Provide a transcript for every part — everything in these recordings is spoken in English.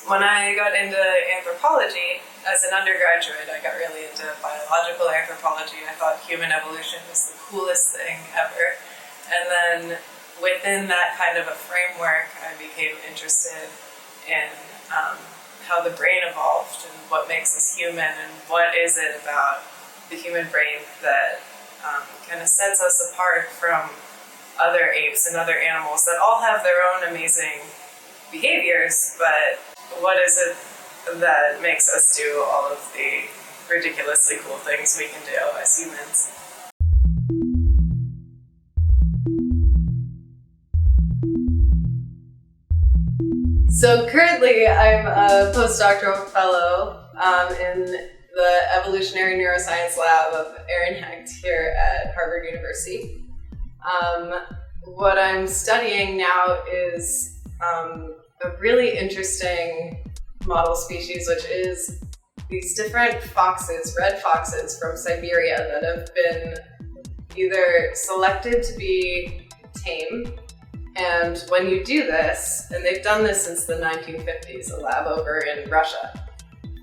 When I got into anthropology as an undergraduate, I got really into biological anthropology. I thought human evolution was the coolest thing ever. And then within that kind of a framework, I became interested in how the brain evolved and what makes us human and what is it about the human brain that kind of sets us apart from other apes and other animals that all have their own amazing behaviors, but what is it that makes us do all of the ridiculously cool things we can do as humans? So currently I'm a postdoctoral fellow in the evolutionary neuroscience lab of Aaron Hecht here at Harvard University. What I'm studying now is a really interesting model species, which is these different foxes, red foxes from Siberia that have been either selected to be tame. And when you do this, and they've done this since the 1950s, a lab over in Russia,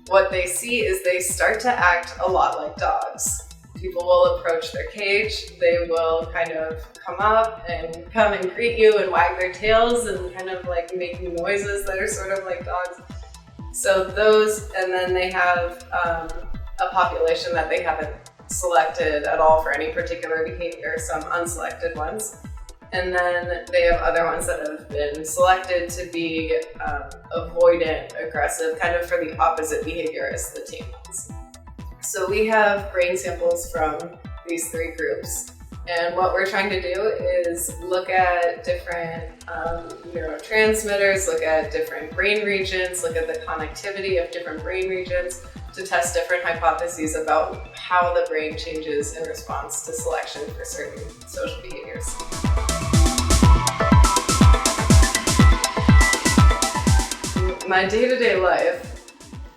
what they see is they start to act a lot like dogs. People will approach their cage, they will kind of come up and come and greet you and wag their tails and kind of like make noises that are sort of like dogs. So those, and then they have a population that they haven't selected at all for any particular behavior, some unselected ones. And then they have other ones that have been selected to be avoidant, aggressive, kind of for the opposite behavior as the tame ones. So we have brain samples from these three groups. And what we're trying to do is look at different neurotransmitters, look at different brain regions, look at the connectivity of different brain regions to test different hypotheses about how the brain changes in response to selection for certain social behaviors. My day-to-day life,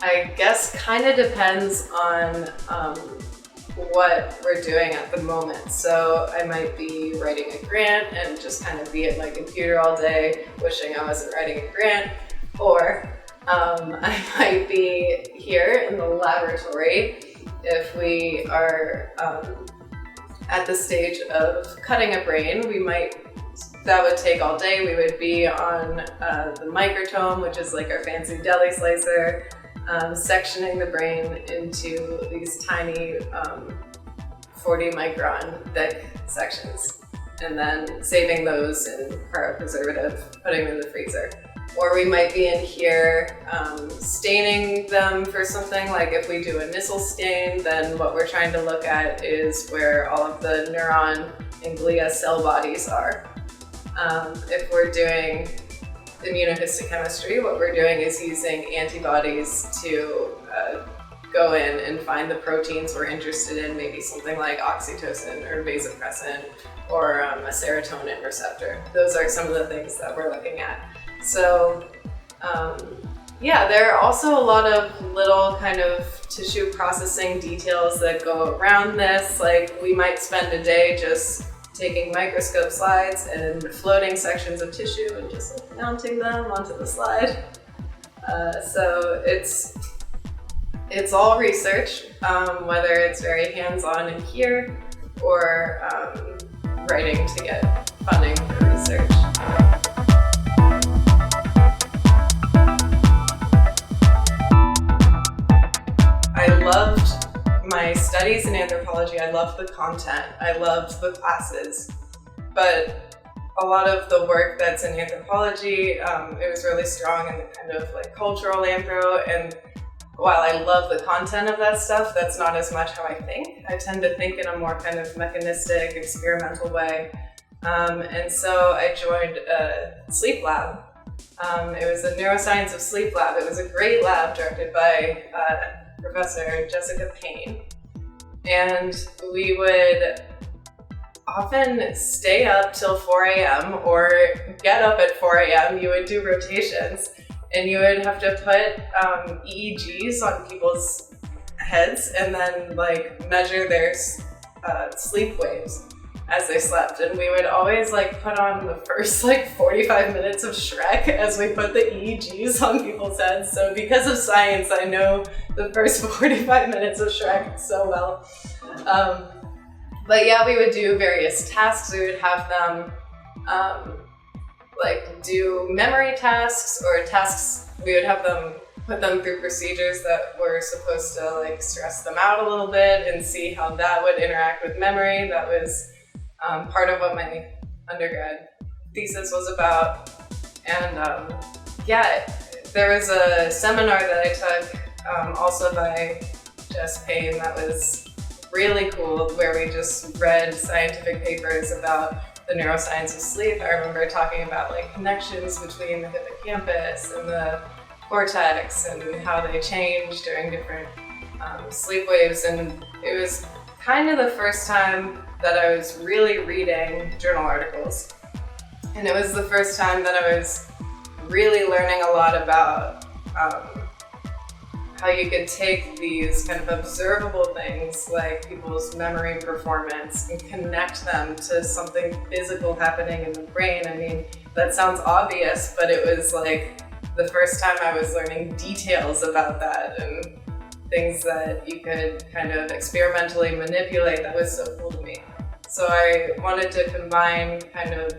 I guess, kind of depends on what we're doing at the moment. So I might be writing a grant and just kind of be at my computer all day wishing I wasn't writing a grant, or I might be here in the laboratory if we are at the stage of cutting a brain. That would take all day. We would be on the microtome, which is like our fancy deli slicer, sectioning the brain into these tiny 40 micron thick sections, and then saving those in cryopreservative, putting them in the freezer. Or we might be in here staining them for something, like if we do a Nissl stain, then what we're trying to look at is where all of the neuron and glia cell bodies are. If we're doing immunohistochemistry, what we're doing is using antibodies to go in and find the proteins we're interested in, maybe something like oxytocin or vasopressin or a serotonin receptor. Those are some of the things that we're looking at. So there are also a lot of little kind of tissue processing details that go around this. Like we might spend a day just taking microscope slides and floating sections of tissue and just like mounting them onto the slide. So it's all research, whether it's very hands-on in here or writing to get funding for research. I loved my studies in anthropology. I loved the content. I loved the classes. But a lot of the work that's in anthropology, it was really strong in the kind of like cultural anthro. And while I love the content of that stuff, that's not as much how I think. I tend to think in a more kind of mechanistic, experimental way. And so I joined a sleep lab. It was a neuroscience of sleep lab. It was a great lab directed by Professor Jessica Payne. And we would often stay up till 4 a.m. or get up at 4 a.m. You would do rotations and you would have to put EEGs on people's heads and then like measure their sleep waves. as they slept, and we would always like put on the first like 45 minutes of Shrek as we put the EEGs on people's heads. So because of science, I know the first 45 minutes of Shrek so well. But yeah, we would do various tasks. We would have them like do memory tasks or tasks. We would have them put them through procedures that were supposed to like stress them out a little bit and see how that would interact with memory. That was part of what my undergrad thesis was about. And yeah, there was a seminar that I took also by Jess Payne that was really cool, where we just read scientific papers about the neuroscience of sleep. I remember talking about like connections between the hippocampus and the cortex and how they change during different sleep waves. And it was kind of the first time that I was really reading journal articles. And it was the first time that I was really learning a lot about how you could take these kind of observable things like people's memory performance and connect them to something physical happening in the brain. I mean, that sounds obvious, but it was like the first time I was learning details about that and things that you could kind of experimentally manipulate. That was so cool to me. So I wanted to combine kind of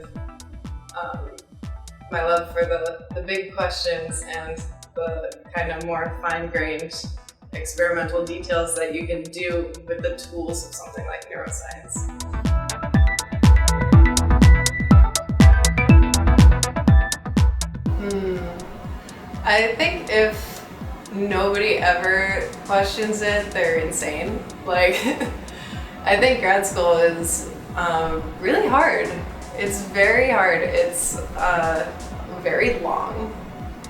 my love for the big questions and the kind of more fine-grained experimental details that you can do with the tools of something like neuroscience. I think if nobody ever questions it, they're insane. Like, I think grad school is really hard. It's very hard. It's very long,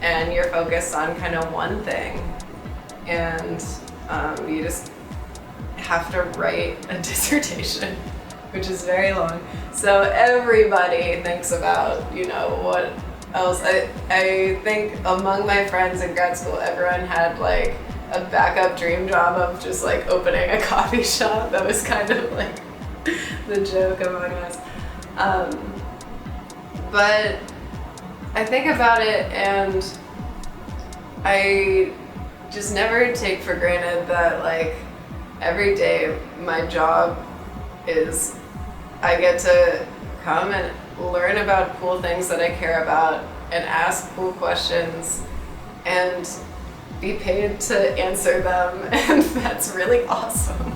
and you're focused on kind of one thing, and you just have to write a dissertation, which is very long. So everybody thinks about, you know, what else. I think among my friends in grad school, everyone had like a backup dream job of just like opening a coffee shop. That was kind of like the joke among us. But I think about it, and I just never take for granted that like every day my job is I get to come and learn about cool things that I care about and ask cool questions and be paid to answer them, and that's really awesome.